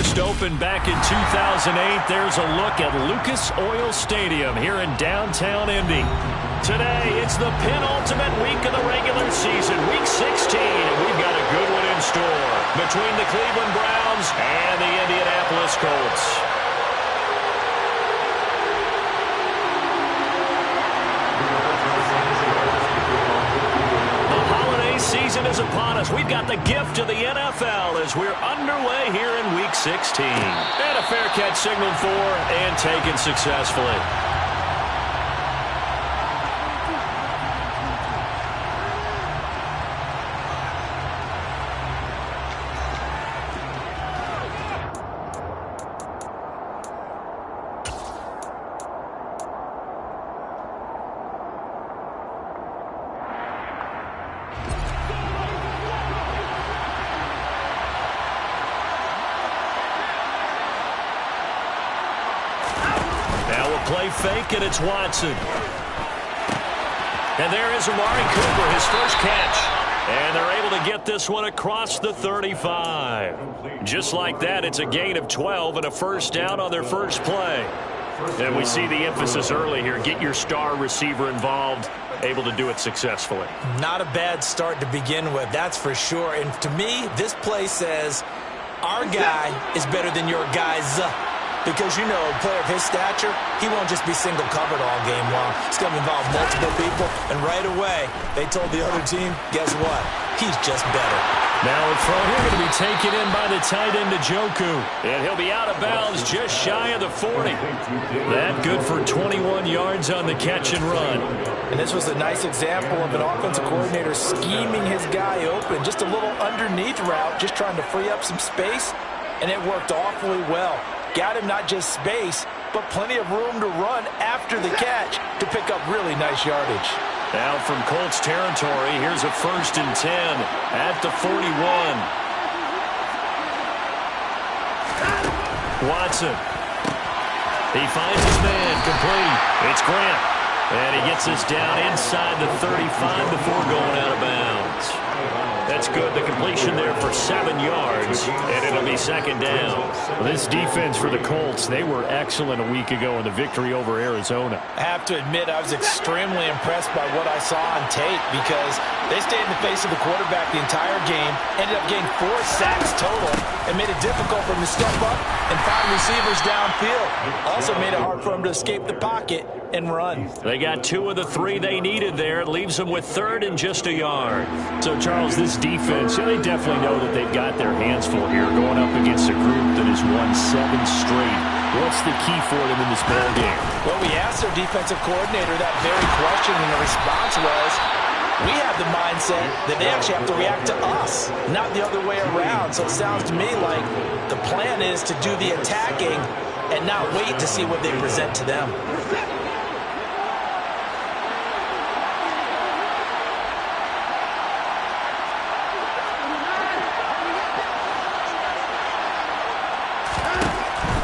First opened back in 2008, there's a look at Lucas Oil Stadium here in downtown Indy. Today, it's the penultimate week of the regular season, Week 16, and we've got a good one in store between the Cleveland Browns and the Indianapolis Colts. Season is upon us. We've got the gift of the NFL as we're underway here in Week 16. And a fair catch signaled for and taken successfully. Play fake, and it's Watson. And there is Amari Cooper, his first catch. And they're able to get this one across the 35. Just like that, it's a gain of 12 and a first down on their first play. And we see the emphasis early here. Get your star receiver involved, able to do it successfully. Not a bad start to begin with, that's for sure. And to me, this play says, our guy is better than your guy's. Because, you know, a player of his stature, he won't just be single-covered all game long. It's going to involve multiple people, and right away, they told the other team, guess what? He's just better. Now in front here, going to be taken in by the tight end, Njoku. And he'll be out of bounds just shy of the 40. That good for 21 yards on the catch and run. And this was a nice example of an offensive coordinator scheming his guy open. Just a little underneath route, just trying to free up some space, and it worked awfully well. Got him not just space, but plenty of room to run after the catch to pick up really nice yardage. Now from Colts territory, here's a 1st and 10 at the 41. Watson. He finds his man complete. It's Grant. And he gets us down inside the 35 before going out of bounds. That's good. The completion there for 7 yards, and it'll be second down. Well, this defense for the Colts, they were excellent a week ago in the victory over Arizona. I have to admit, I was extremely impressed by what I saw on tape because they stayed in the face of the quarterback the entire game, ended up getting 4 sacks total, and made it difficult for him to step up and find receivers downfield. Also made it hard for him to escape the pocket and run. They got 2 of the 3 they needed there. It leaves them with 3rd and just a yard. So, Charles, this defense, they definitely know that they've got their hands full here going up against a group that has won 7 straight. What's the key for them in this ball game? Well, we asked their defensive coordinator that very question, and the response was, we have the mindset that they actually have to react to us, not the other way around. So it sounds to me like the plan is to do the attacking and not wait to see what they present to them.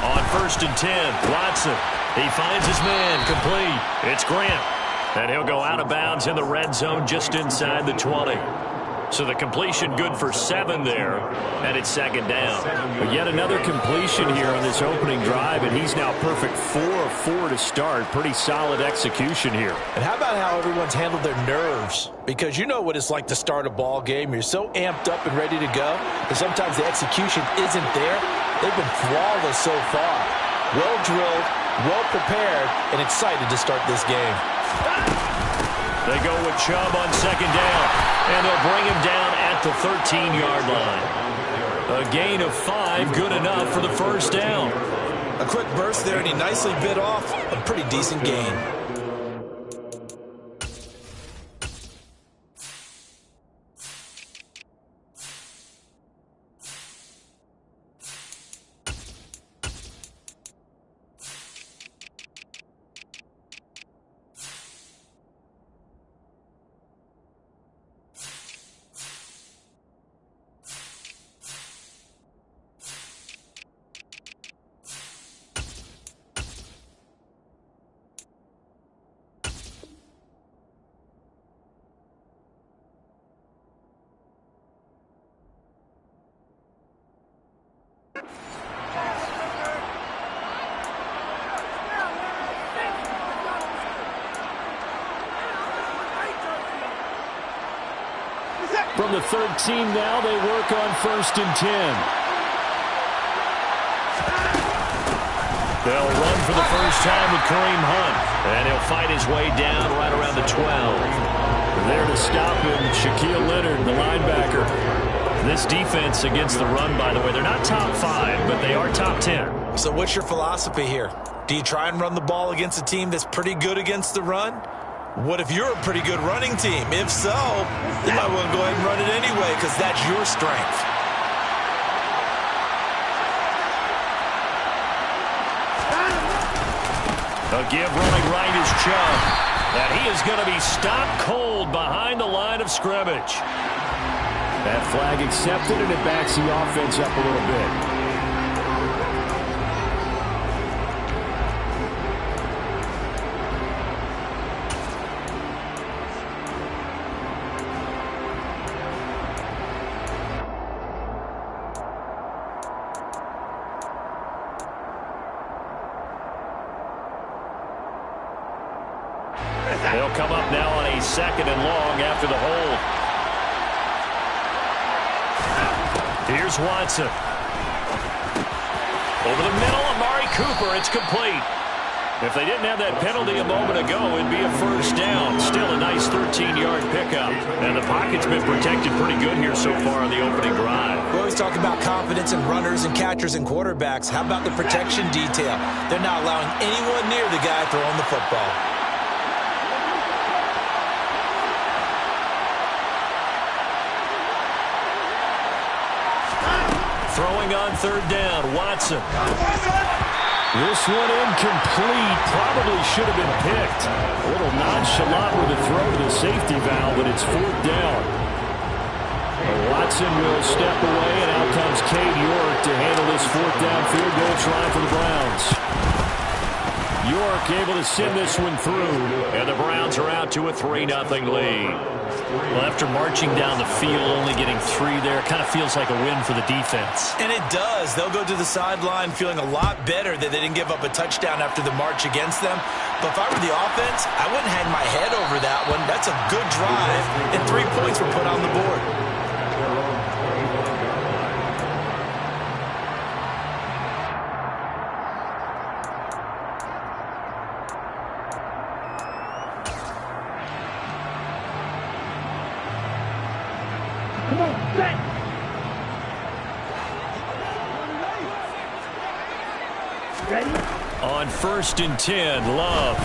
On 1st and 10, Watson. He finds his man complete. It's Grant. And he'll go out of bounds in the red zone just inside the 20. So the completion good for 7 there, and it's second down. But yet another completion here on this opening drive, and he's now perfect 4 of 4 to start. Pretty solid execution here. And how about how everyone's handled their nerves? Because you know what it's like to start a ball game. You're so amped up and ready to go, and sometimes the execution isn't there. They've been flawless so far. Well drilled, well prepared, and excited to start this game. They go with Chubb on second down, and they'll bring him down at the 13-yard line. A gain of 5, good enough for the first down. A quick burst there, and he nicely bit off a pretty decent gain. From the 13 now, they work on 1st and 10. They'll run for the first time with Kareem Hunt. And he'll fight his way down right around the 12. There to stop him, Shaquille Leonard, the linebacker. This defense against the run, by the way, they're not top 5, but they are top 10. So what's your philosophy here? Do you try and run the ball against a team that's pretty good against the run? What if you're a pretty good running team? If so, you might want to go ahead and run it anyway because that's your strength. A give running right is Chubb. And he is going to be stopped cold behind the line of scrimmage. That flag accepted, and it backs the offense up a little bit. They'll come up now on a 2nd and long after the hold. Here's Watson. Over the middle, Amari Cooper. It's complete. If they didn't have that penalty a moment ago, it'd be a first down. Still a nice 13-yard pickup. And the pocket's been protected pretty good here so far on the opening drive. We always talk about confidence in runners and catchers and quarterbacks. How about the protection detail? They're not allowing anyone near the guy throwing the football. Throwing on 3rd down, Watson. This one incomplete. Probably should have been picked. A little nonchalant with a throw to the safety valve, but it's 4th down. Watson will step away, and out comes Cade York to handle this 4th down field goal try for the Browns. York able to send this one through, and the Browns are out to a 3-0 lead. Well, after marching down the field, only getting 3 there, kind of feels like a win for the defense. And it does. They'll go to the sideline feeling a lot better that they didn't give up a touchdown after the march against them. But if I were the offense, I wouldn't hang my head over that one. That's a good drive, and 3 points were put on the board. On 1st and 10, Love.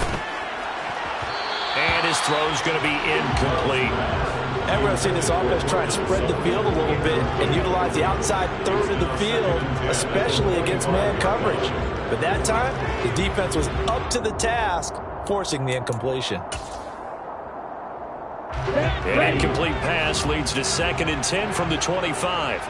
And his throw's going to be incomplete. And we're going to see this offense try and spread the field a little bit and utilize the outside 3rd of the field, especially against man coverage. But that time, the defense was up to the task, forcing the incompletion. An incomplete pass leads to 2nd and 10 from the 25.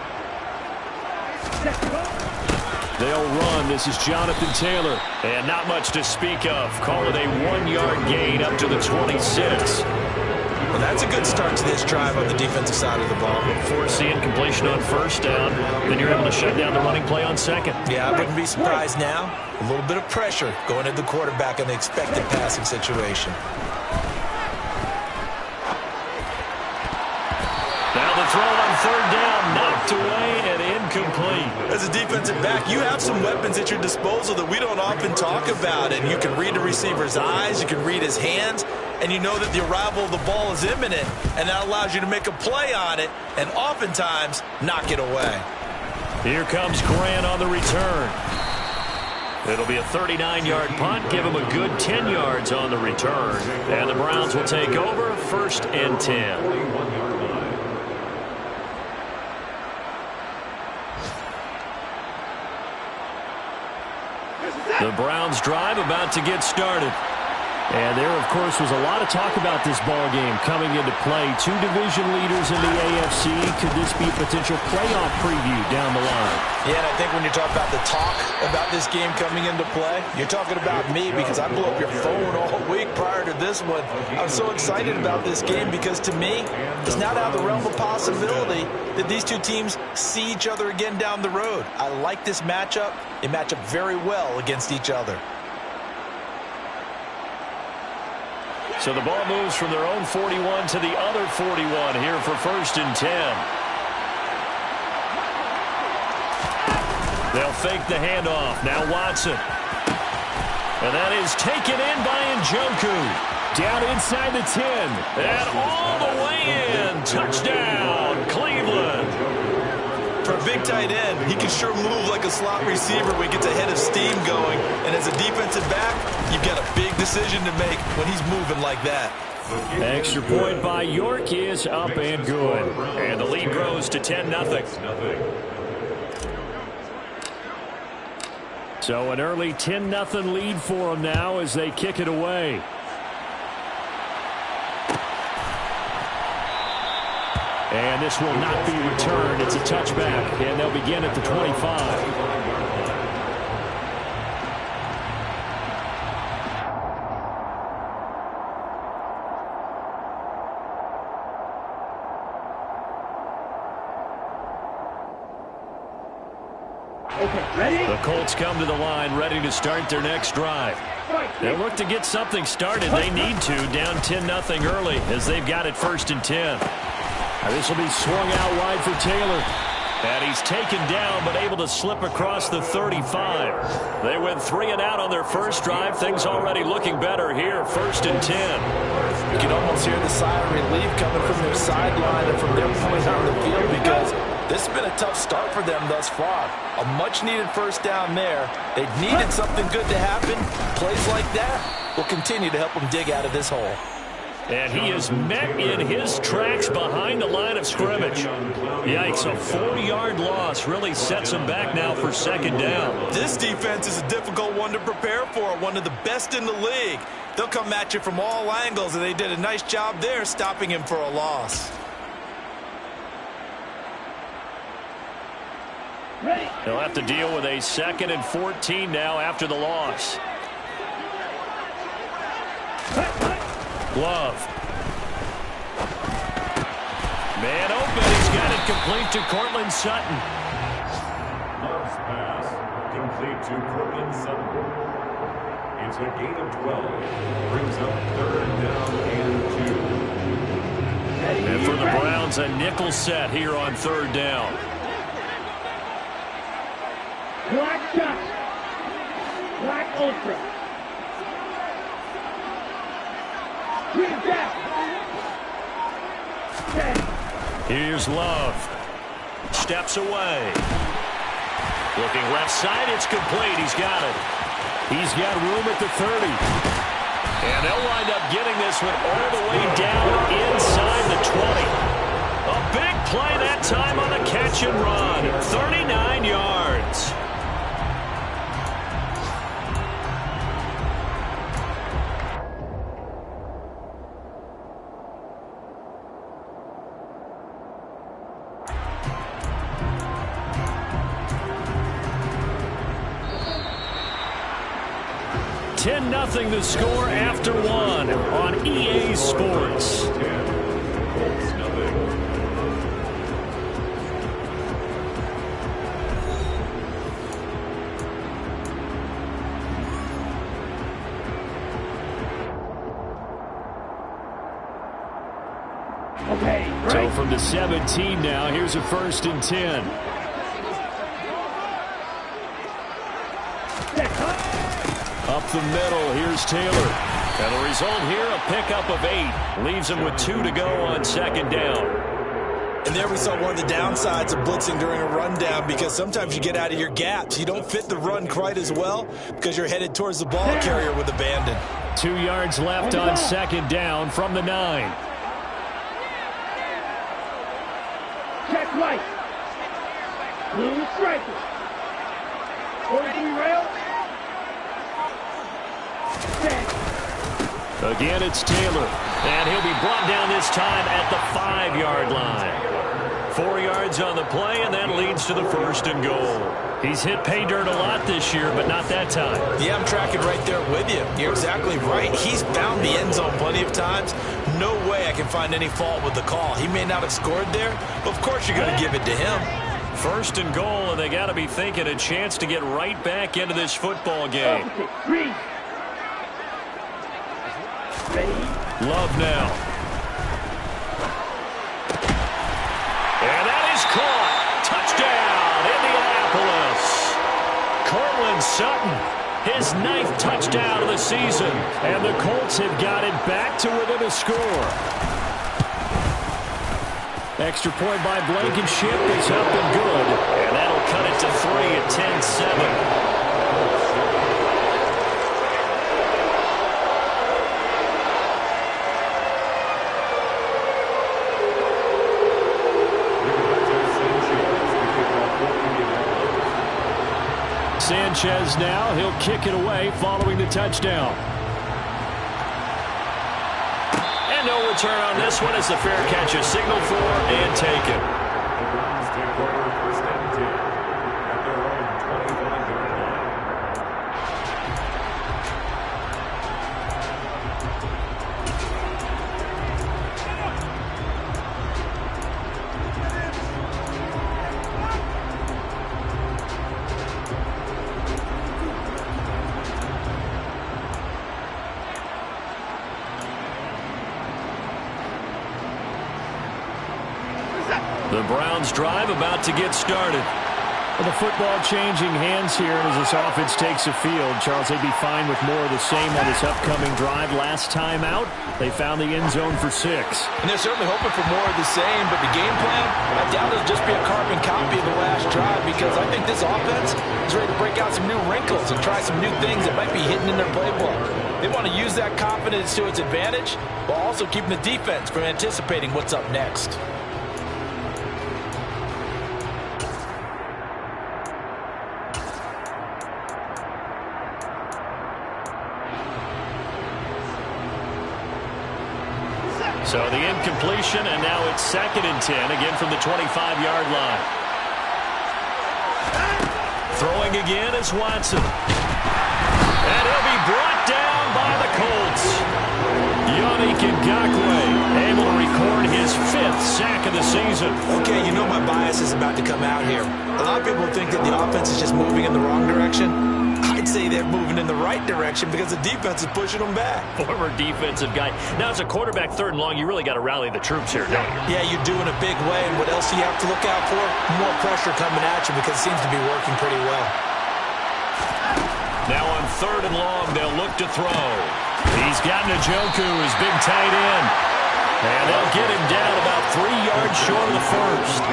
They'll run. This is Jonathan Taylor. And not much to speak of. Call it a 1-yard gain up to the 26. Well, that's a good start to this drive on the defensive side of the ball. Force the incompletion on 1st down. Then you're able to shut down the running play on 2nd. Yeah, I wouldn't be surprised now. A little bit of pressure going at the quarterback in the expected passing situation. Now the throw on 3rd down, knocked away and incomplete. As a defensive back, you have some weapons at your disposal that we don't often talk about. And you can read the receiver's eyes, you can read his hands, and you know that the arrival of the ball is imminent. And that allows you to make a play on it and oftentimes knock it away. Here comes Grant on the return. It'll be a 39-yard punt. Give him a good 10 yards on the return. And the Browns will take over 1st and 10. The Browns drive about to get started. And there, of course, was a lot of talk about this ball game coming into play. 2 division leaders in the AFC. Could this be a potential playoff preview down the line? Yeah, and I think when you talk about the talk about this game coming into play, you're talking about me because I blew up your phone all week prior to this one. I'm so excited about this game because to me, it's not out of the realm of possibility that these 2 teams see each other again down the road. I like this matchup. They match up very well against each other. So the ball moves from their own 41 to the other 41 here for 1st and 10. They'll fake the handoff. Now Watson. And that is taken in by Njoku. Down inside the 10. And all the way in. Touchdown, Cleveland. For a big tight end, he can sure move like a slot receiver when he gets a head of steam going. And as a defensive back, you've got a big decision to make when he's moving like that. Extra point by York is up and good. And the lead grows to 10-0. So an early 10-0 lead for them now as they kick it away. And this will not be returned. It's a touchback, and they'll begin at the 25. The Colts come to the line ready to start their next drive. They'll look to get something started. They need to, down 10-0 early as they've got it 1st and 10. This will be swung out wide for Taylor. And he's taken down but able to slip across the 35. They went 3 and out on their first drive. Things already looking better here, 1st and 10. You can almost hear the sigh of relief coming from their sideline and from their point on the field because this has been a tough start for them thus far. A much-needed first down there. They needed something good to happen. Plays like that will continue to help them dig out of this hole. And he is met in his tracks behind the line of scrimmage. Yikes, a 4-yard loss really sets him back now for 2nd down. This defense is a difficult one to prepare for, one of the best in the league. They'll come at you from all angles, and they did a nice job there stopping him for a loss. They'll have to deal with a 2nd and 14 now after the loss. Love. Man open. He's got it complete to Cortland Sutton. Love's pass complete to Cortland Sutton. It's a gain of 12. Brings up 3rd down and 2. And for the Browns, a nickel set here on 3rd down. Black shot. Black ultra. Here's Love. Steps away. Looking left side. It's complete. He's got it. He's got room at the 30. And they'll wind up getting this one all the way down inside the 20. A big play that time on a catch and run. 39 yards. Nothing the score after 1 on EA Sports. So from the 17 now, here's a 1st and 10. Up the middle, here's Taylor. And the result here, a pickup of 8. Leaves him with 2 to go on 2nd down. And there we saw one of the downsides of blitzing during a rundown because sometimes you get out of your gaps. You don't fit the run quite as well because you're headed towards the ball carrier with abandon. 2 yards left on 2nd down from the 9. Check right. Blue striker. 43 rail. Again, it's Taylor. And he'll be brought down this time at the 5-yard line. 4 yards on the play, and that leads to the 1st and goal. He's hit pay dirt a lot this year, but not that time. Yeah, I'm tracking right there with you. You're exactly right. He's found the end zone plenty of times. No way I can find any fault with the call. He may not have scored there, but of course you're going to give it to him. 1st and goal, and they got to be thinking a chance to get right back into this football game. Ready. Love now. And that is caught. Touchdown, Indianapolis. Cortland Sutton, his 9th touchdown of the season. And the Colts have got it back to within a score. Extra point by Blankenship is up and good. And that'll cut it to 3 at 10-7. Sanchez now, he'll kick it away following the touchdown. And no return on this one as the fair catch is signaled for and taken. The Browns take over 1st and 10 at their own 25-yard line. The Browns drive about to get started. Well, the football changing hands here as this offense takes the field. Charles, they'd be fine with more of the same on this upcoming drive. Last time out, they found the end zone for 6. And they're certainly hoping for more of the same, but the game plan, I doubt it'll just be a carbon copy of the last drive because I think this offense is ready to break out some new wrinkles and try some new things that might be hidden in their playbook. They want to use that confidence to its advantage while also keeping the defense from anticipating what's up next. So the incompletion, and now it's 2nd and 10, again from the 25-yard line. Throwing again is Watson. And he'll be brought down by the Colts. Yannick Ngakoue able to record his 5th sack of the season. Okay, you know my bias is about to come out here. A lot of people think that the offense is just moving in the wrong direction. I'd say they're moving in the right direction because the defense is pushing them back. Former defensive guy. Now, as a quarterback 3rd and long, you really got to rally the troops here, don't you? Yeah, you do in a big way. And what else do you have to look out for? More pressure coming at you because it seems to be working pretty well. Now on 3rd and long, they'll look to throw. He's got Njoku, his big tight end. And they'll get him down about 3 yards short of the first.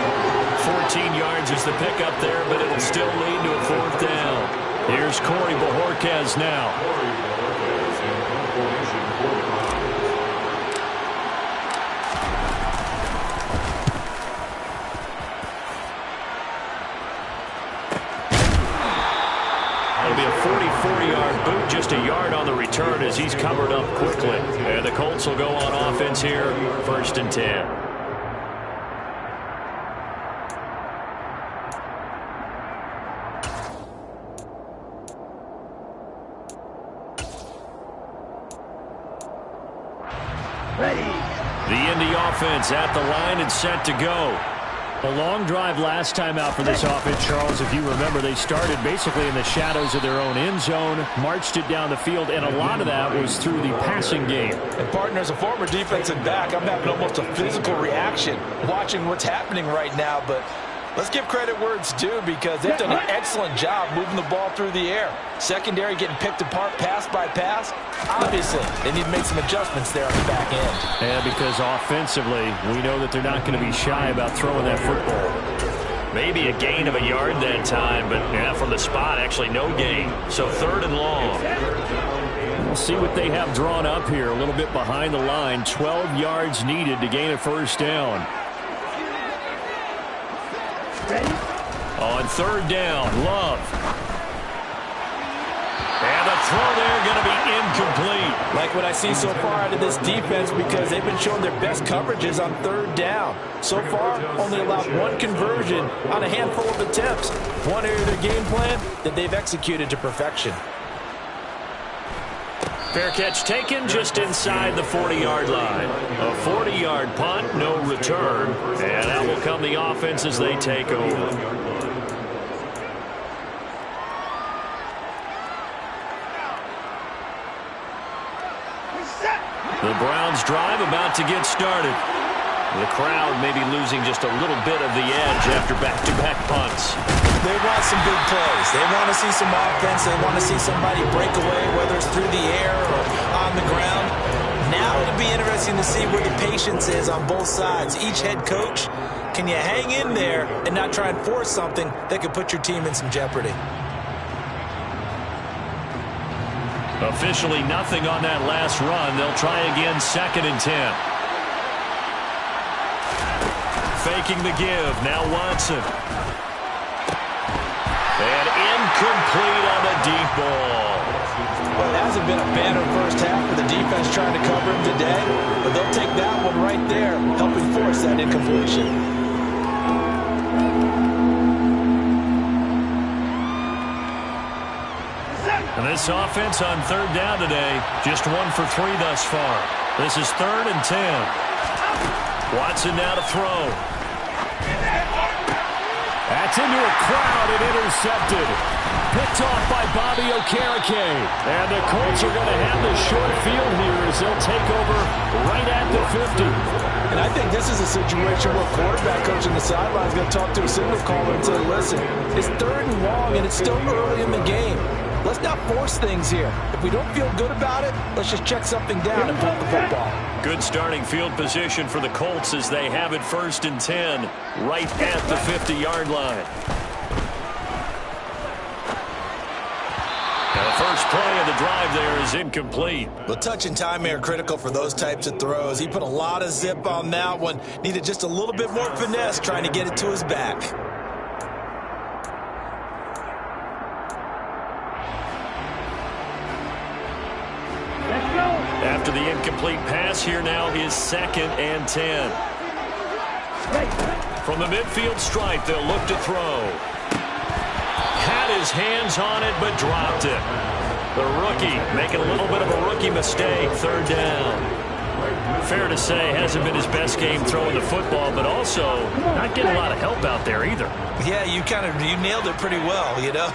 14 yards is the pickup there, but it'll still lead to a 4th down. Here's Corey Bojorquez now. It'll be a 44-yard boot, just a yard on the return as he's covered up quickly. And the Colts will go on offense here, 1st and 10. The Indy offense at the line and set to go. A long drive last time out for this offense, Charles. If you remember, they started basically in the shadows of their own end zone, marched it down the field, and a lot of that was through the passing game. And partner, as a former defensive back, I'm having almost a physical reaction watching what's happening right now, but let's give credit where it's due because they've done an excellent job moving the ball through the air. Secondary getting picked apart pass by pass. Obviously, they need to make some adjustments there on the back end. And because offensively, we know that they're not going to be shy about throwing that football. Maybe a gain of a yard that time, but yeah, from the spot, actually no gain. So 3rd and long. We'll see what they have drawn up here. A little bit behind the line. 12 yards needed to gain a 1st down. On 3rd down, Love. And the throw there going to be incomplete. Like what I see so far out of this defense because they've been showing their best coverages on 3rd down. So far, only allowed 1 conversion on a handful of attempts. One area of their game plan that they've executed to perfection. Fair catch taken just inside the 40-yard line. A 40-yard punt, no return. And out will come the offense as they take over. The Browns drive about to get started. The crowd may be losing just a little bit of the edge after back-to-back punts. They want some big plays. They want to see some offense. They want to see somebody break away, whether it's through the air or on the ground. Now it'll be interesting to see where the patience is on both sides. Each head coach, can you hang in there and not try and force something that could put your team in some jeopardy? Officially nothing on that last run. They'll try again, 2nd and 10. Faking the give. Now Watson. And incomplete on the deep ball. Well, it hasn't been a banner first half for the defense trying to cover him today, but they'll take that one right there, helping force that incompletion. And this offense on 3rd down today, just 1 for 3 thus far. This is 3rd and 10. Watson now to throw. That's into a crowd and intercepted. Picked off by Bobby Okereke. And the Colts are going to have the short field here as they'll take over right at the 50. And I think this is a situation where quarterback coach on the sideline is going to talk to a signal caller and say, listen, it's 3rd and long and it's still early in the game. Let's not force things here. If we don't feel good about it, let's just check something down and punt the football. Good starting field position for the Colts as they have it 1st and 10 right at the 50-yard line. Now the first play of the drive there is incomplete. Well, touch and timing are critical for those types of throws. He put a lot of zip on that one. Needed just a little bit more finesse trying to get it to his back. After the incomplete pass, here now is 2nd and 10. From the midfield stripe, they'll look to throw. Had his hands on it, but dropped it. The rookie making a little bit of a rookie mistake, 3rd down. Fair to say, hasn't been his best game throwing the football, but also not getting a lot of help out there either. Yeah, you nailed it pretty well, you know.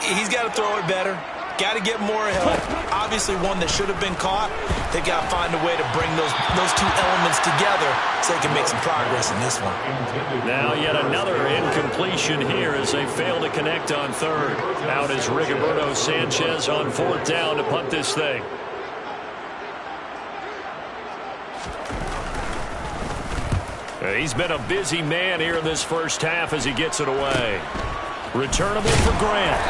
He's got to throw it better. Got to get more help. Obviously one that should have been caught. They got to find a way to bring those two elements together so they can make some progress in this one. Now yet another incompletion here as they fail to connect on 3rd. Out is Rigoberto Sanchez on 4th down to punt this thing. He's been a busy man here in this first half as he gets it away. Returnable for Grant.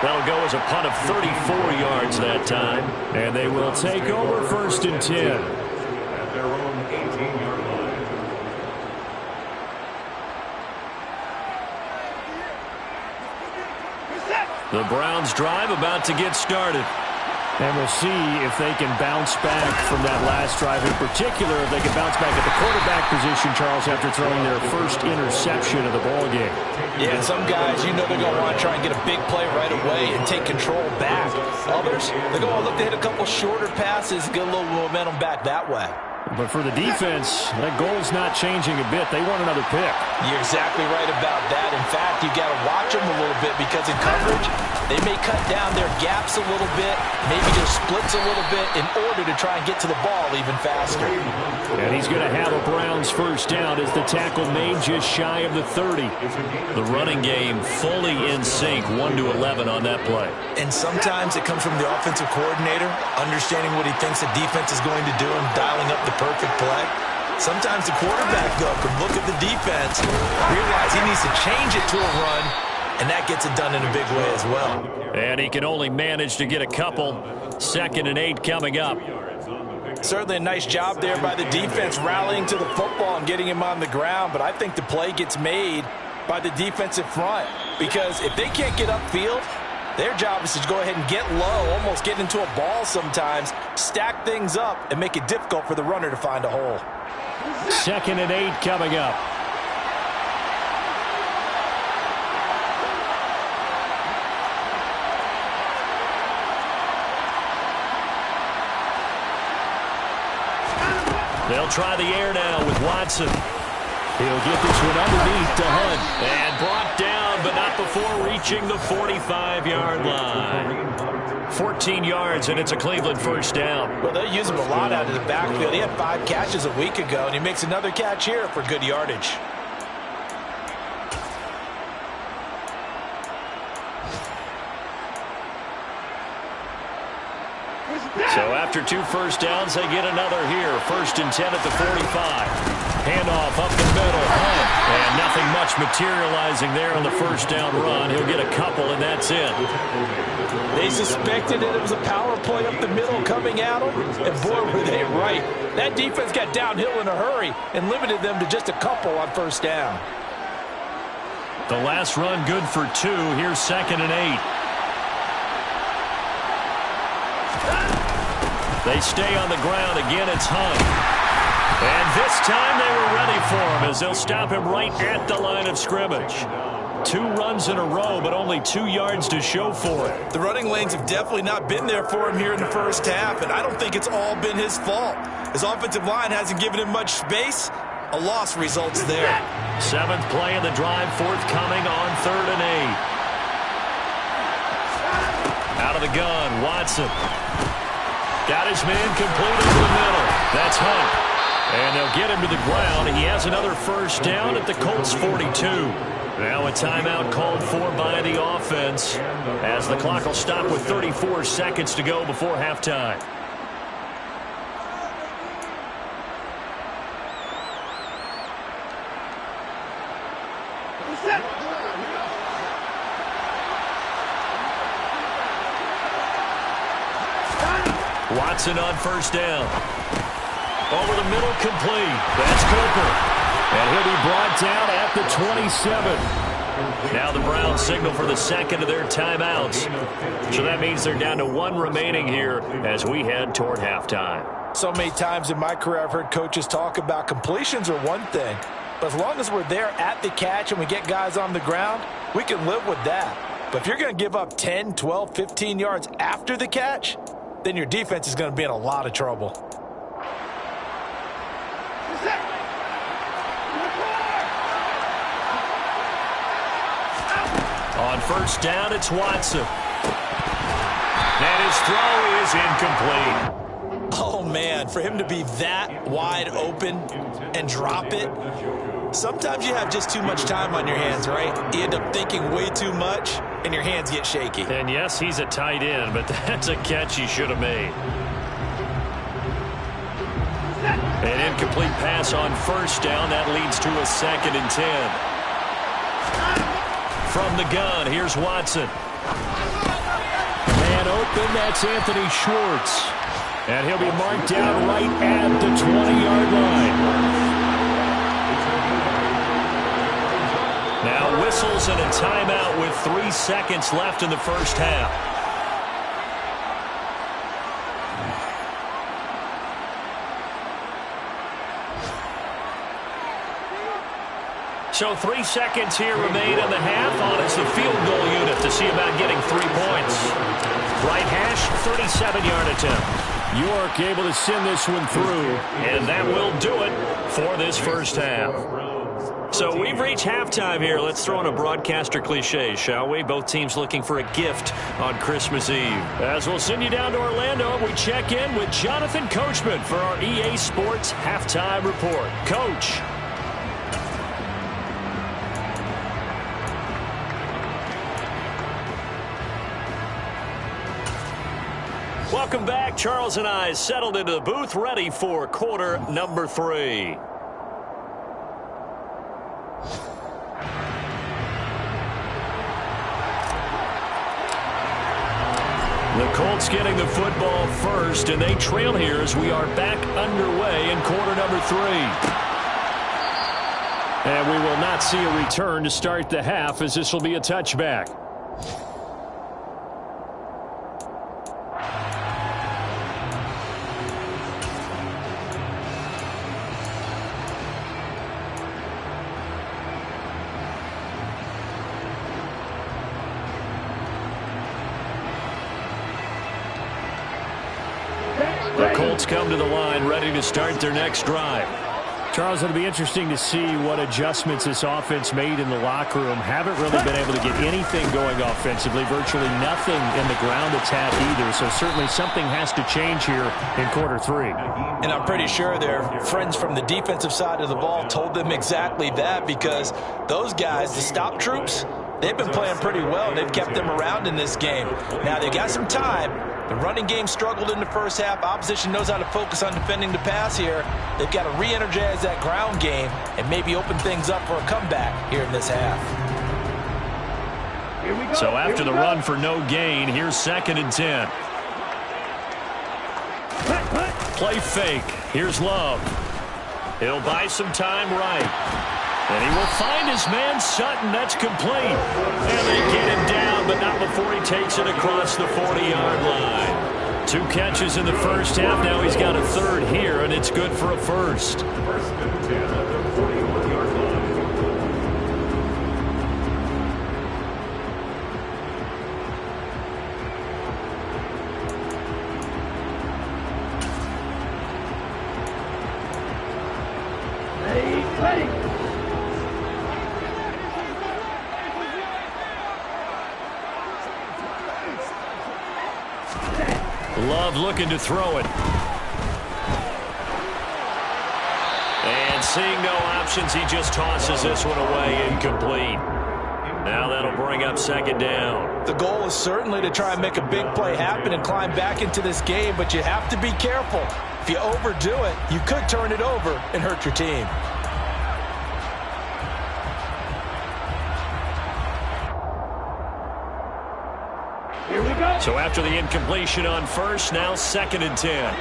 That'll go as a punt of 34 yards that time. And they will take over 1st and 10. At their own 18-yard line. The Browns drive about to get started. And we'll see if they can bounce back from that last drive. In particular, if they can bounce back at the quarterback position, Charles, after throwing their first interception of the ballgame. Yeah, some guys, you know they're going to want to try and get a big play right away and take control back. Others, they're going to look to hit a couple shorter passes and get a little momentum back that way. But for the defense, that goal's not changing a bit. They want another pick. You're exactly right about that. In fact, you got to watch them a little bit because in coverage, they may cut down their gaps a little bit, maybe their splits a little bit in order to try and get to the ball even faster. And he's going to have a Browns 1st down as the tackle made just shy of the 30. The running game fully in sync, 1-11 on that play. And sometimes it comes from the offensive coordinator, understanding what he thinks the defense is going to do and dialing up the perfect play. Sometimes the quarterback, though, can look at the defense, realize he needs to change it to a run, and that gets it done in a big way as well. And he can only manage to get a couple. 2nd and 8 coming up. Certainly a nice job there by the defense rallying to the football and getting him on the ground, but I think the play gets made by the defensive front because if they can't get upfield, their job is to go ahead and get low, almost get into a ball sometimes, stack things up, and make it difficult for the runner to find a hole. 2nd and 8 coming up. They'll try the air now with Watson. He'll get this one underneath to Hunt. And brought down, but not before reaching the 45-yard line. 14 yards, and it's a Cleveland first down. Well, they use him a lot out of the backfield. He had 5 catches a week ago, and he makes another catch here for good yardage. So after 2 first downs, they get another here. 1st and 10 at the 45. Handoff up the middle. And nothing much materializing there on the first down run. He'll get a couple, and that's it. They suspected that it was a power play up the middle coming at them, and boy, were they right. That defense got downhill in a hurry and limited them to just a couple on first down. The last run good for 2. Here's 2nd and 8. They stay on the ground. Again, it's Hunt. And this time they were ready for him as they'll stop him right at the line of scrimmage. 2 runs in a row, but only 2 yards to show for it. The running lanes have definitely not been there for him here in the first half, and I don't think it's all been his fault. His offensive line hasn't given him much space. A loss results there. 7th play of the drive, forthcoming on 3rd and 8. Out of the gun, Watson. Got his man complete over the middle. That's Hunt. And they'll get him to the ground. He has another first down at the Colts 42. Now a timeout called for by the offense as the clock will stop with 34 seconds to go before halftime. Watson on first down. Over the middle, complete. That's Cooper. And he'll be brought down at the 27. Now the Browns signal for the 2nd of their timeouts. So that means they're down to 1 remaining here as we head toward halftime. So many times in my career I've heard coaches talk about completions are one thing, but as long as we're there at the catch and we get guys on the ground, we can live with that. But if you're going to give up 10, 12, 15 yards after the catch, then your defense is going to be in a lot of trouble. On first down, it's Watson. And his throw is incomplete. Oh, man, for him to be that wide open and drop it, sometimes you have just too much time on your hands, right? You end up thinking way too much, and your hands get shaky. And yes, he's a tight end, but that's a catch he should have made. An incomplete pass on first down. That leads to a 2nd and 10. From the gun, here's Watson. Man open, that's Anthony Schwartz. And he'll be marked down right at the 20-yard line. Now whistles and a timeout with 3 seconds left in the first half. So 3 seconds here remain in the half. On is the field goal unit to see about getting 3 points. Right hash, 37-yard attempt. York able to send this one through, and that will do it for this first half. So we've reached halftime here. Let's throw in a broadcaster cliche, shall we? Both teams looking for a gift on Christmas Eve. As we'll send you down to Orlando, we check in with Jonathan Coachman for our EA Sports Halftime Report. Coach. Welcome back. Charles and I settled into the booth, ready for quarter number 3. The Colts getting the football first, and they trail here as we are back underway in quarter number 3. And we will not see a return to start the half, as this will be a touchback. The Colts come to the line ready to start their next drive. Charles, it'll be interesting to see what adjustments this offense made in the locker room. Haven't really been able to get anything going offensively, virtually nothing in the ground attack either. So certainly something has to change here in quarter 3. And I'm pretty sure their friends from the defensive side of the ball told them exactly that, because those guys, the stop troops, they've been playing pretty well. They've kept them around in this game. Now they got some time. The running game struggled in the first half. Opposition knows how to focus on defending the pass here. They've got to re-energize that ground game and maybe open things up for a comeback here in this half. So after the run for no gain, here's 2nd and 10. Play fake. Here's Love. He'll buy some time right. And he will find his man Sutton. That's complete. And they get him down, but not before he takes it across the 40-yard line. 2 catches in the first half. Now he's got a 3rd here, and it's good for a first. 1st and 10 at the 41-yard line. Ready. Love looking to throw it. And seeing no options, he just tosses this one away, incomplete. Now that'll bring up 2nd down. The goal is certainly to try and make a big play happen and climb back into this game, but you have to be careful. If you overdo it, you could turn it over and hurt your team. Here we go. So after the incompletion on first, now 2nd and 10.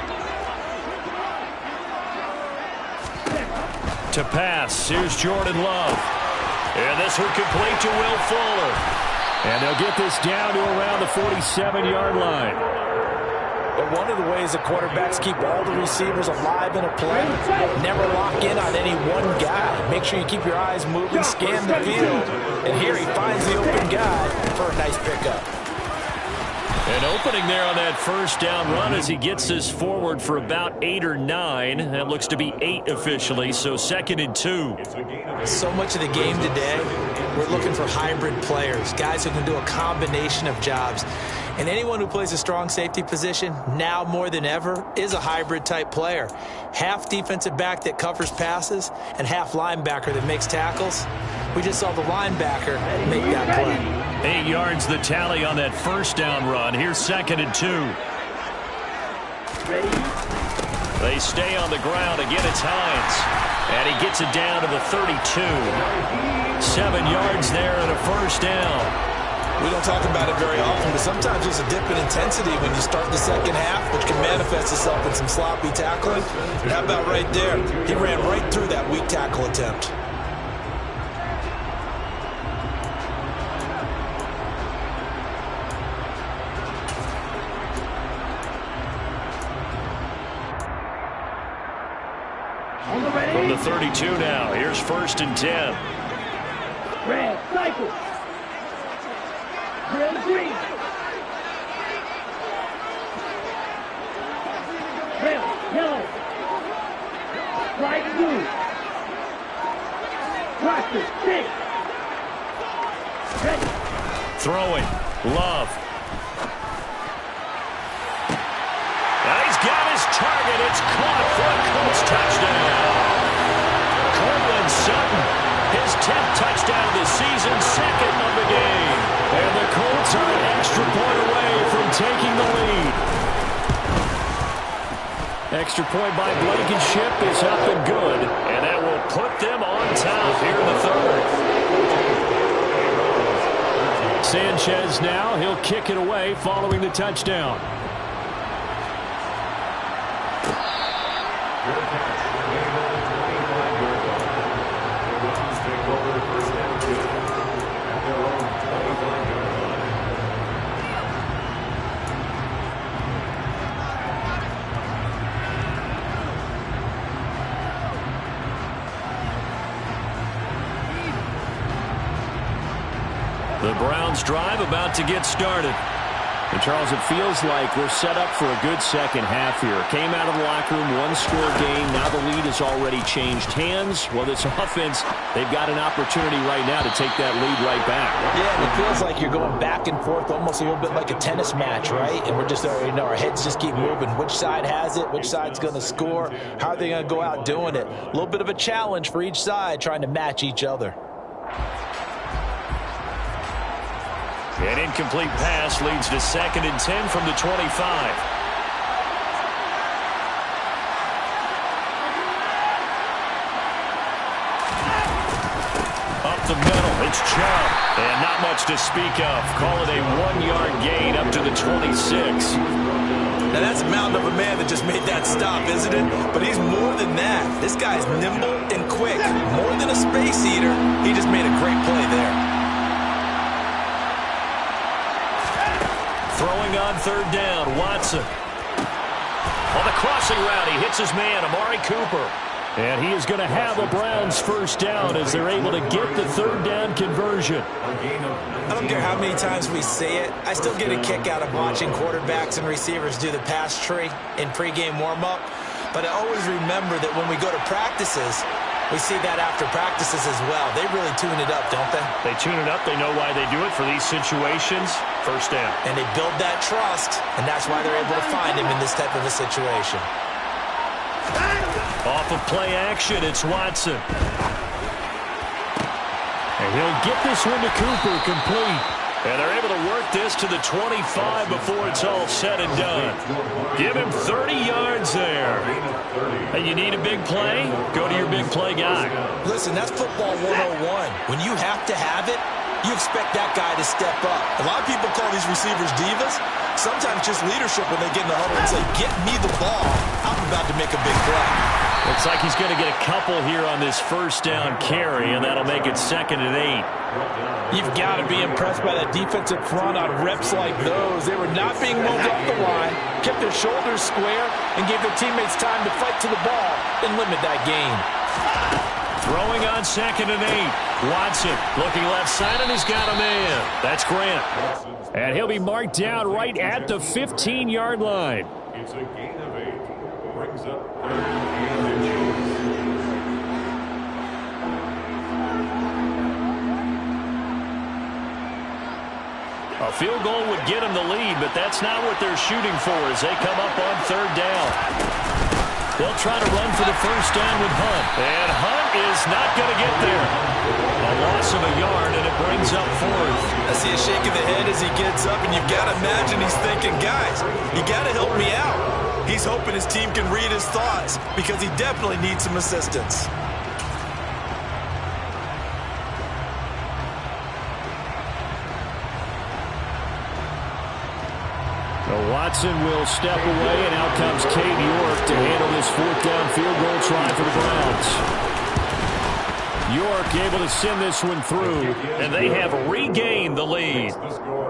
To pass, here's Jordan Love. And this one complete to Will Fuller. And they'll get this down to around the 47-yard line. But one of the ways that quarterbacks keep all the receivers alive in a play, never lock in on any one guy. Make sure you keep your eyes moving, scan the field. And here he finds the open guy for a nice pickup. An opening there on that first down run as he gets this forward for about 8 or 9. That looks to be 8 officially, so 2nd and 2. So much of the game today, we're looking for hybrid players, guys who can do a combination of jobs. And anyone who plays a strong safety position, now more than ever, is a hybrid-type player. Half defensive back that covers passes and half linebacker that makes tackles. We just saw the linebacker make that play. 8 yards the tally on that first down run. Here's 2nd and 2. They stay on the ground. Again, it's Hines. And he gets it down to the 32. 7 yards there and a first down. We don't talk about it very often, but sometimes there's a dip in intensity when you start the second half, which can manifest itself in some sloppy tackling. And how about right there? He ran right through that weak tackle attempt. From the 32 now, here's 1st and 10. Red, cycle. Red, green. Red, yellow. Light blue. Practice, six. Ready. Throwing, Love. Now he's got his target. It's caught for a Colts touchdown. Cortland Sutton, his 10th touchdown of the season, 2nd of the game. And the Colts are an extra point away from taking the lead. Extra point by Blankenship is up and good. And that will put them on top here in the 3rd. Sanchez now, he'll kick it away following the touchdown. The Browns drive about to get started. And Charles, it feels like we're set up for a good second half here. Came out of the locker room, one-score game. Now the lead has already changed hands. Well, this offense, they've got an opportunity right now to take that lead right back. Yeah, and it feels like you're going back and forth almost a little bit like a tennis match, right? And we're just, our heads just keep moving. Which side has it? Which side's going to score? How are they going to go out doing it? A little bit of a challenge for each side trying to match each other. An incomplete pass leads to 2nd and 10 from the 25. Up the middle, it's Chubb. And not much to speak of. Call it a 1-yard gain up to the 26. Now that's a mountain of a man that just made that stop, isn't it? But he's more than that. This guy's nimble and quick. More than a space eater. He just made a great play there. Throwing on 3rd down, Watson. On the crossing route, he hits his man, Amari Cooper. And he is going to have a Browns first down as they're able to get the 3rd down conversion. I don't care how many times we say it. I still get a kick out of watching quarterbacks and receivers do the pass tree in pregame warm-up. But I always remember that when we go to practices, we see that after practices as well. They really tune it up, don't they? They tune it up. They know why they do it for these situations. First down. And they build that trust, and that's why they're able to find him in this type of a situation. Off of play action, it's Watson. And he'll get this one to Cooper, complete. And they're able to work this to the 25 before it's all said and done. Give him 30 yards there. Hey, you need a big play? Go to your big play guy. Listen, that's football 101. When you have to have it, you expect that guy to step up. A lot of people call these receivers divas. Sometimes just leadership when they get in the huddle and say, get me the ball. I'm about to make a big play. Looks like he's going to get a couple here on this first down carry, and that'll make it 2nd and 8. You've got to be impressed by that defensive front on reps like those. They were not being moved up the line, kept their shoulders square, and gave their teammates time to fight to the ball and limit that gain. Throwing on 2nd and 8. Watson looking left side, and he's got a man. That's Grant. And he'll be marked down right at the 15-yard line. It's a gain of 8. Brings up 3rd and inches. A field goal would get them the lead, but that's not what they're shooting for as they come up on 3rd down. They'll try to run for the first down with Hunt. And Hunt is not going to get there. A loss of a yard, and it brings up 4th. I see a shake of the head as he gets up, and you've got to imagine he's thinking, guys, you got to help me out. He's hoping his team can read his thoughts because he definitely needs some assistance. Watson will step away, and out comes Cade York to handle this 4th down field goal try for the Browns. York able to send this one through, and they have regained the lead.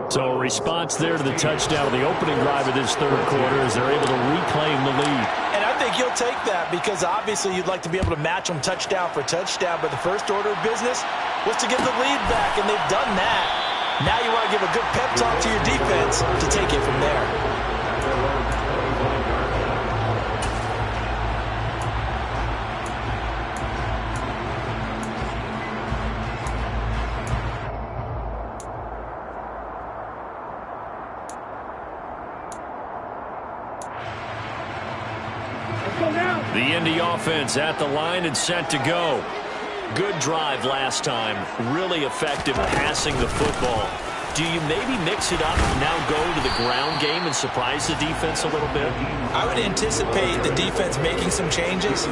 So a response there to the touchdown of the opening drive of this 3rd quarter as they're able to reclaim the lead. And I think you'll take that because obviously you'd like to be able to match them touchdown for touchdown, but the first order of business was to get the lead back, and they've done that. Now you want to give a good pep talk to your defense to take it from there. The Indy offense at the line and set to go. Good drive last time. Really effective passing the football. Do you maybe mix it up, now go to the ground game and surprise the defense a little bit? I would anticipate the defense making some changes,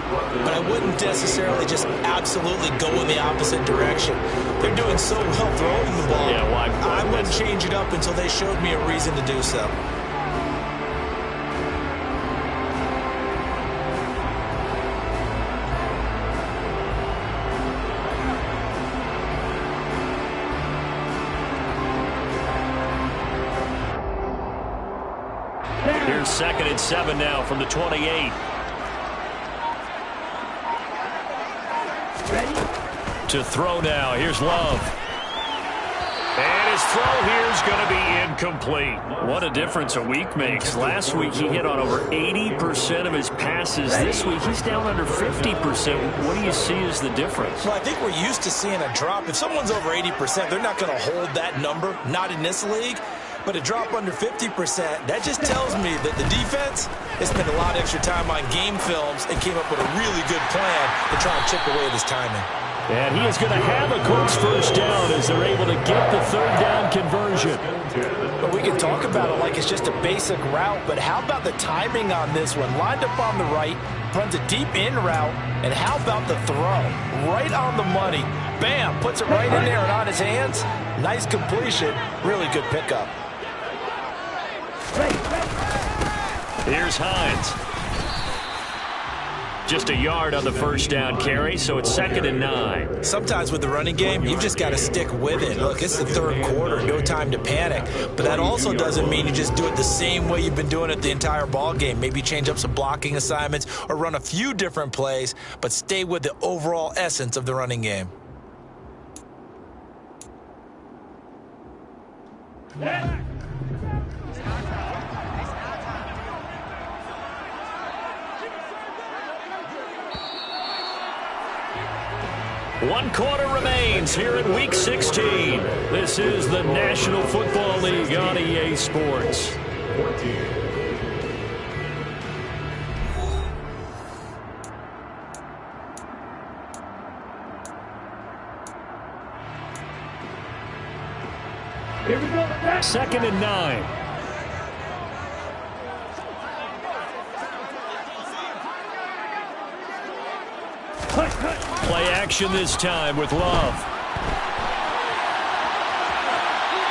but I wouldn't necessarily just absolutely go in the opposite direction. They're doing so well throwing the ball. Yeah, well, I wouldn't change it up until they showed me a reason to do so. Here's 2nd and 7 now from the 28. Ready? To throw now. Here's Love. And his throw here is going to be incomplete. What a difference a week makes. Last week he hit on over 80% of his passes. This week he's down under 50%. What do you see as the difference? Well, I think we're used to seeing a drop. If someone's over 80%, they're not going to hold that number, not in this league. But a drop under 50%, that just tells me that the defense has spent a lot of extra time on game films and came up with a really good plan to try and chip away at his timing. And he is going to have a Colts first down as they're able to get the third down conversion. But we can talk about it like it's just a basic route, but how about the timing on this one? Lined up on the right, runs a deep in route, and how about the throw? Right on the money. Bam, puts it right in there and on his hands. Nice completion, really good pickup. Here's Hines. Just a yard on the first down carry, so it's 2nd and 9. Sometimes with the running game, you've just got to stick with it. Look, it's the third quarter, no time to panic. But that also doesn't mean you just do it the same way you've been doing it the entire ball game. Maybe change up some blocking assignments or run a few different plays, but stay with the overall essence of the running game. One quarter remains here in Week 16. This is the National Football League on EA Sports. 14. Here we go. 2nd and 9. Play action this time with Love.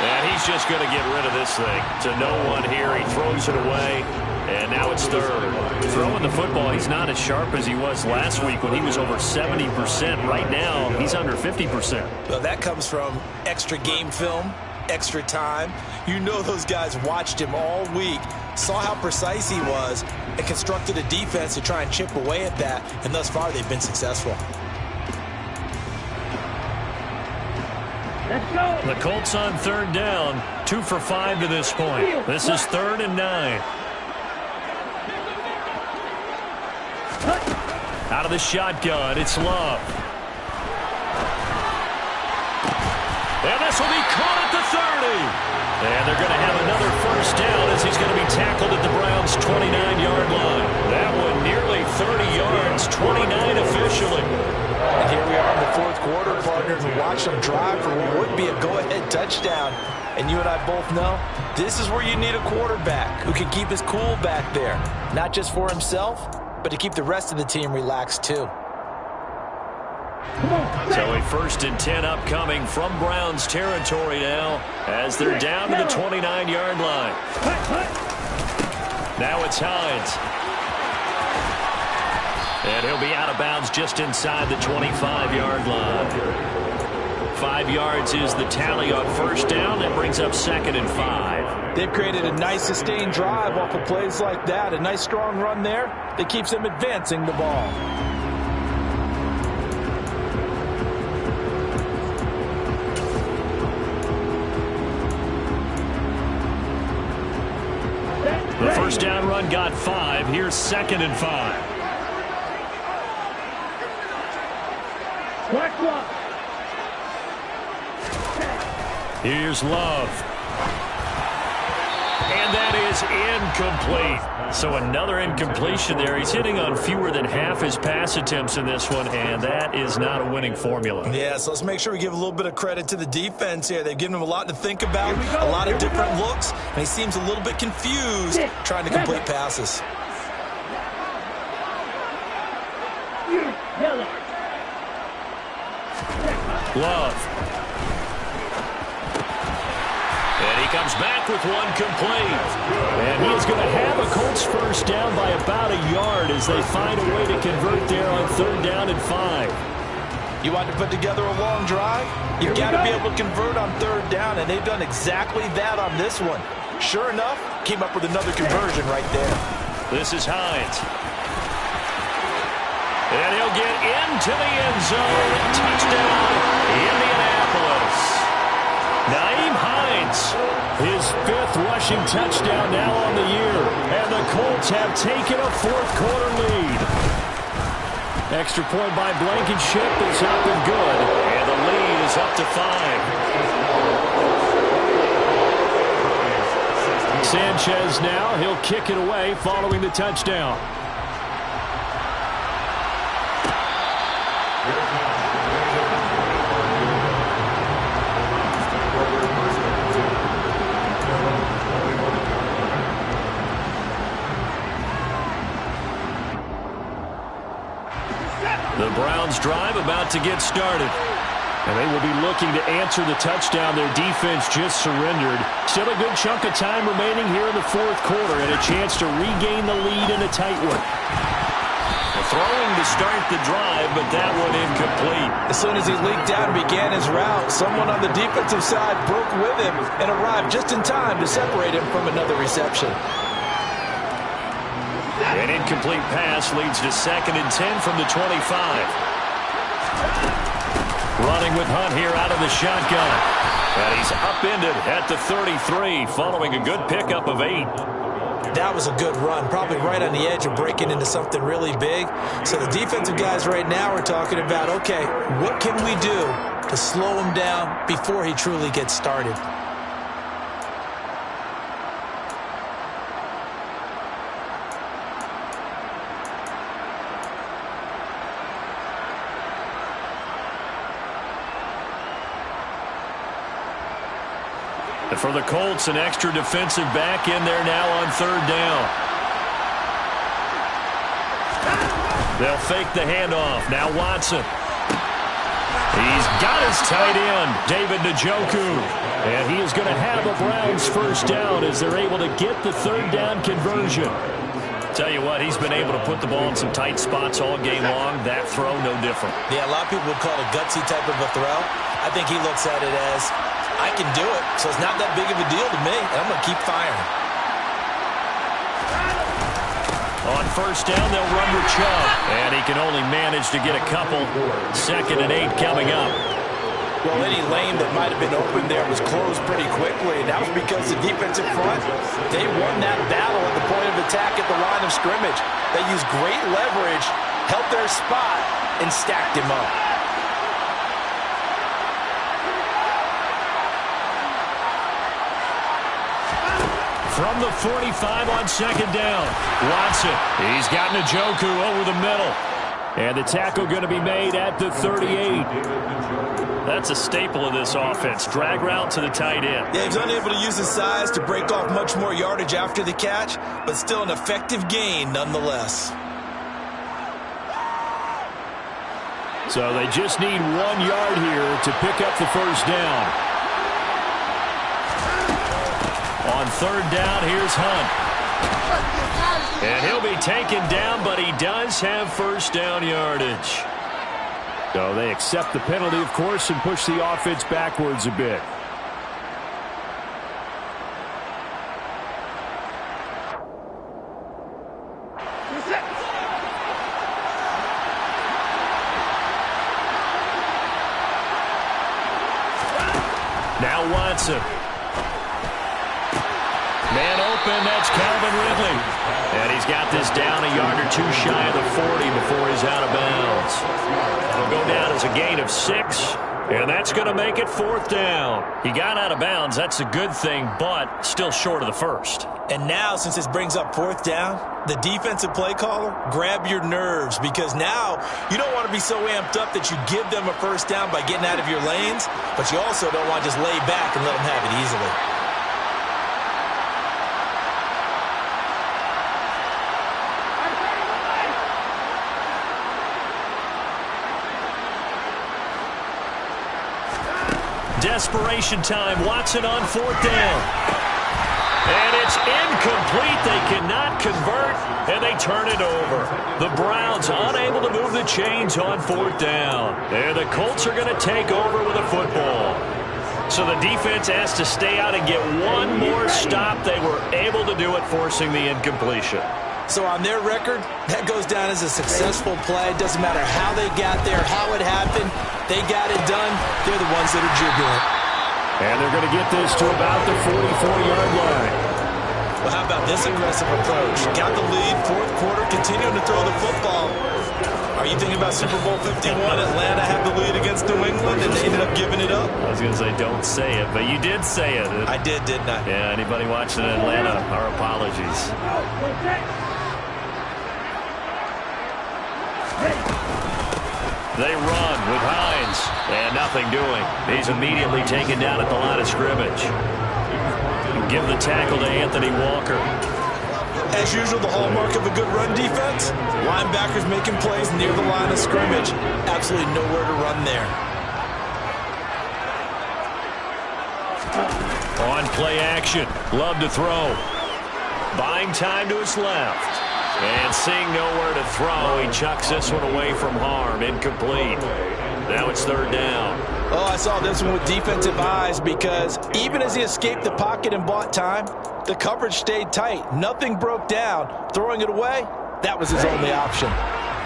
And he's just going to get rid of this thing. To no one here. He throws it away. And now it's third. Throwing the football, he's not as sharp as he was last week when he was over 70%. Right now, he's under 50%. Well, that comes from extra game film, extra time. You know those guys watched him all week, saw how precise he was, and constructed a defense to try and chip away at that, and thus far they've been successful. Let's go. The Colts on third down, 2 for 5 to this point. This is 3rd and 9. Out of the shotgun, it's Love. And this will be caught at the 30. And they're going to have another first down as he's going to be tackled at the Browns' 29-yard line. That one nearly 30 yards, 29 officially. And here we are in the fourth quarter, partner, and watch them drive for what would be a go-ahead touchdown. And you and I both know this is where you need a quarterback who can keep his cool back there, not just for himself, but to keep the rest of the team relaxed too. So a 1st and 10 upcoming from Browns territory now as they're down to the 29-yard line. Now it's Hines. And he'll be out of bounds just inside the 25-yard line. 5 yards is the tally on first down. That brings up 2nd and 5. They've created a nice sustained drive off of plays like that. A nice strong run there that keeps them advancing the ball. The first down run got 5. Here's 2nd and 5. Here's Love. And that is incomplete. So another incompletion there. He's hitting on fewer than half his pass attempts in this one, and that is not a winning formula. Yeah, so let's make sure we give a little bit of credit to the defense here. They've given him a lot to think about, a lot of different looks, and he seems a little bit confused trying to complete passes. Love. And he comes back with one complete. And he is going to have a Colts first down by about a yard as they find a way to convert there on 3rd down and 5. You want to put together a long drive? You've got to be able to convert on 3rd down, and they've done exactly that on this one. Sure enough, came up with another conversion right there. This is Hines. And he'll get into the end zone. Touchdown, Indianapolis. Now rushing touchdown now on the year. And the Colts have taken a fourth-quarter lead. Extra point by Blankenship is up and good. And the lead is up to 5. Sanchez now. He'll kick it away following the touchdown. The Browns drive about to get started. And they will be looking to answer the touchdown their defense just surrendered. Still a good chunk of time remaining here in the fourth quarter and a chance to regain the lead in a tight one. Throwing to start the drive, but that one incomplete. As soon as he leaked out and began his route, someone on the defensive side broke with him and arrived just in time to separate him from another reception. An incomplete pass leads to 2nd and 10 from the 25. Running with Hunt here out of the shotgun. And he's upended at the 33 following a good pickup of 8. That was a good run, probably right on the edge of breaking into something really big. So the defensive guys right now are talking about, okay, what can we do to slow him down before he truly gets started? And for the Colts, an extra defensive back in there now on 3rd down. They'll fake the handoff. Now Watson. He's got his tight end, David Njoku. And he is going to have a Browns first down as they're able to get the 3rd down conversion. Tell you what, he's been able to put the ball in some tight spots all game long. That throw, no different. Yeah, a lot of people would call it a gutsy type of a throw. I think he looks at it as, I can do it, so it's not that big of a deal to me, and I'm going to keep firing. On 1st down, they'll run with Chubb, and he can only manage to get a couple. 2nd and 8 coming up. Well, any lane that might have been open there was closed pretty quickly, and that was because the defensive front, they won that battle at the point of attack at the line of scrimmage. They used great leverage, held their spot, and stacked him up. From the 45 on 2nd down. Watson. He's got Njoku over the middle. And the tackle going to be made at the 38. That's a staple of this offense. Drag route to the tight end. Yeah, he's unable to use his size to break off much more yardage after the catch, but still an effective gain nonetheless. So they just need 1 yard here to pick up the first down. On 3rd down, here's Hunt. And he'll be taken down, but he does have first down yardage. So they accept the penalty, of course, and push the offense backwards a bit. Now Watson. Man open, that's Calvin Ridley. And he's got this down a yard or 2 shy of the 40 before he's out of bounds. It'll go down as a gain of 6, and that's going to make it 4th down. He got out of bounds, that's a good thing, but still short of the first. And now, since this brings up 4th down, the defensive play caller, grab your nerves, because now you don't want to be so amped up that you give them a first down by getting out of your lanes, but you also don't want to just lay back and let them have it easily. Desperation time. Watson on 4th down. And it's incomplete. They cannot convert, and they turn it over. The Browns unable to move the chains on 4th down. And the Colts are going to take over with a football. So the defense has to stay out and get 1 more stop. They were able to do it, forcing the incompletion. So on their record, that goes down as a successful play. It doesn't matter how they got there, how it happened. They got it done. They're the ones that are jubilant. And they're going to get this to about the 44-yard line. Well, how about this aggressive approach? Got the lead, fourth quarter, continuing to throw the football. Are you thinking about Super Bowl 51? Atlanta had the lead against New England, and they ended up giving it up? I was going to say don't say it, but you did say it. I did, didn't I? Yeah, anybody watching in Atlanta, our apologies. They run with Hines, and nothing doing. He's immediately taken down at the line of scrimmage. Give the tackle to Anthony Walker. As usual, the hallmark of a good run defense, linebackers making plays near the line of scrimmage. Absolutely nowhere to run there. On play action, Love to throw. Buying time to his left. And seeing nowhere to throw, he chucks this one away from harm. Incomplete. Now it's third down. Oh, I saw this one with defensive eyes because even as he escaped the pocket and bought time, the coverage stayed tight. Nothing broke down. Throwing it away, that was his only option.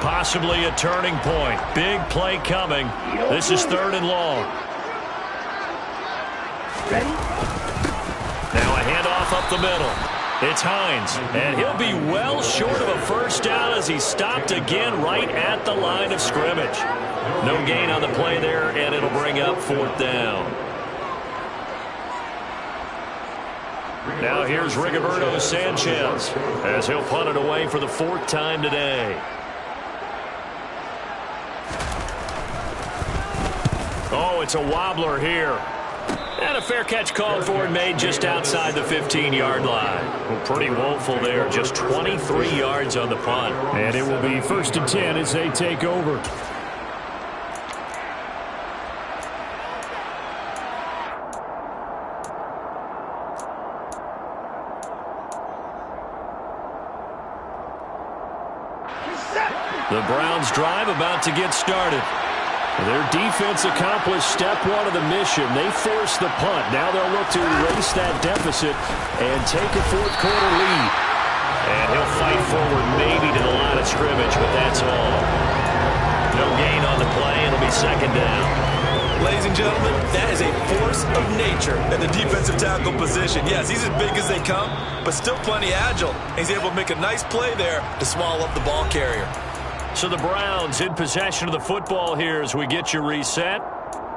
Possibly a turning point. Big play coming. This is third and long. Now a handoff up the middle. It's Hines, and he'll be well short of a first down as he's stopped again right at the line of scrimmage. No gain on the play there, and it'll bring up fourth down. Now here's Rigoberto Sanchez as he'll punt it away for the fourth time today. Oh, it's a wobbler here. And a fair catch called for and made just outside the 15-yard line. Well, pretty woeful there. Just 23 yards on the punt. And it will be first and 10 as they take over. The Browns drive about to get started. Their defense accomplished step one of the mission. They forced the punt. Now they'll look to erase that deficit and take a fourth quarter lead. And he'll fight forward maybe to the line of scrimmage, but that's all. No gain on the play. It'll be second down. Ladies and gentlemen, that is a force of nature at the defensive tackle position. Yes, he's as big as they come, but still plenty agile. He's able to make a nice play there to swallow up the ball carrier. So the Browns in possession of the football here as we get you reset.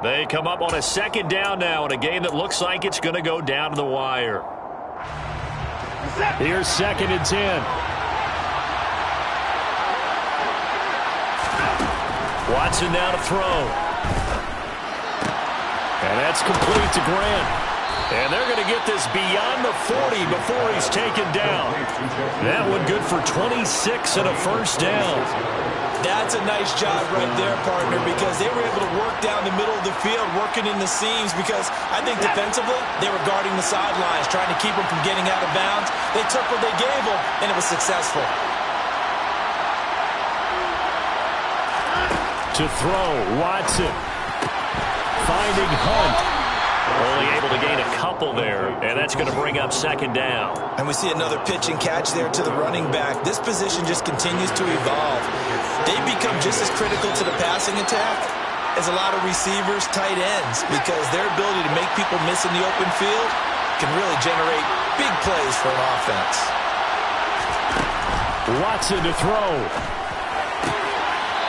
They come up on a second down now in a game that looks like it's going to go down to the wire. Here's second and 10. Watson now to throw. And that's complete to Grant. And they're going to get this beyond the 40 before he's taken down. That one good for 26 and a first down. That's a nice job right there, partner, because they were able to work down the middle of the field, working in the seams, because I think defensively they were guarding the sidelines, trying to keep them from getting out of bounds. They took what they gave them, and it was successful. To throw, Watson. Finding Hunt. Only able to gain a couple there, and that's going to bring up second down. And we see another pitch and catch there to the running back. This position just continues to evolve. They become just as critical to the passing attack as a lot of receivers, tight ends, because their ability to make people miss in the open field can really generate big plays for an offense. Watson to throw.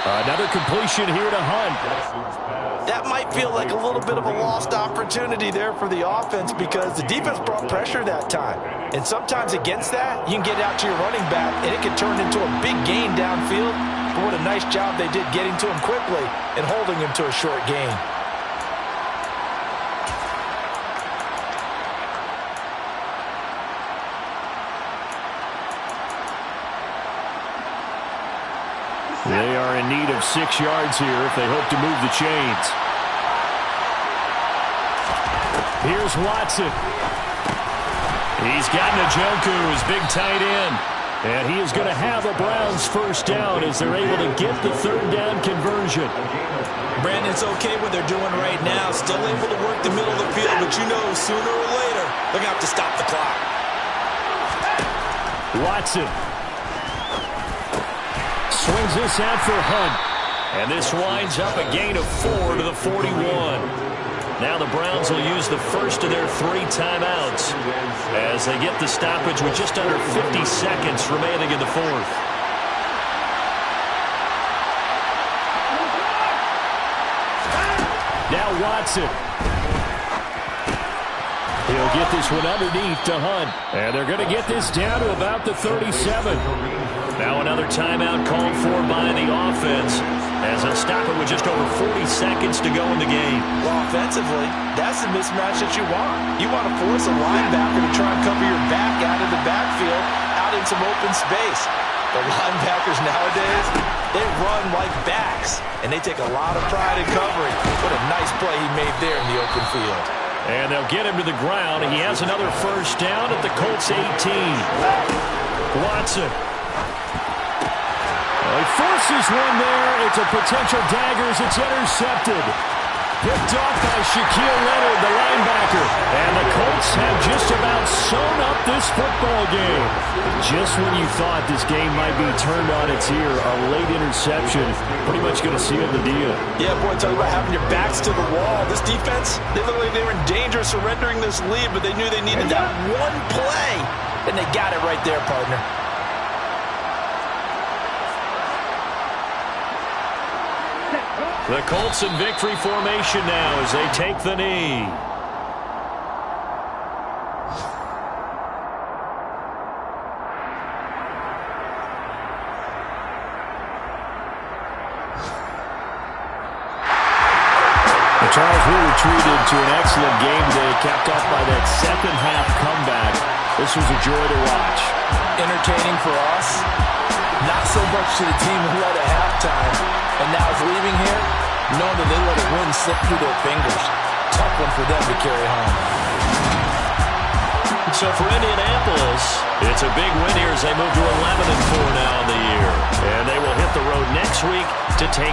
Another completion here to Hunt. That might feel like a little bit of a lost opportunity there for the offense because the defense brought pressure that time. And sometimes against that, you can get out to your running back, and it can turn into a big gain downfield. But what a nice job they did getting to him quickly and holding him to a short gain. They are in need of 6 yards here if they hope to move the chains. Here's Watson. He's got Njoku, his big tight end. And he is going to have a Browns first down as they're able to get the third down conversion. Brandon, it's okay what they're doing right now. Still able to work the middle of the field, but you know sooner or later they're going to have to stop the clock. Watson. Swings this out for Hunt. And this winds up a gain of 4 to the 41. Now the Browns will use the first of their 3 timeouts as they get the stoppage with just under 50 seconds remaining in the fourth. Now Watson. He'll get this one underneath to Hunt. And they're going to get this down to about the 37. Now another timeout called for by the offense as they'll stop it with just over 40 seconds to go in the game. Well, offensively, that's the mismatch that you want. You want to force a linebacker to try and cover your back out of the backfield, out in some open space. The linebackers nowadays, they run like backs, and they take a lot of pride in covering. What a nice play he made there in the open field. And they'll get him to the ground. He has another first down at the Colts 18. Watson. Well, he forces one there. It's a potential dagger as it's intercepted. Picked off by Shaquille Leonard, the linebacker. And the Colts have just about sewn up this football game. Just when you thought this game might be turned on its ear, a late interception pretty much going to seal the deal. Yeah, boy, talk about having your backs to the wall. This defense, they looked like they were in danger of surrendering this lead, but they knew they needed that one play. And they got it right there, partner. The Colts in victory formation now as they take the knee. The Charles will retreat into an excellent game day, capped off by that second-half comeback. This was a joy to watch. Entertaining for us. Not so much to the team who led at halftime. And now is leaving here, knowing that they let a win slip through their fingers. Tough one for them to carry home. So for Indianapolis, it's a big win here as they move to 11-4 now in the year. And they will hit the road next week to take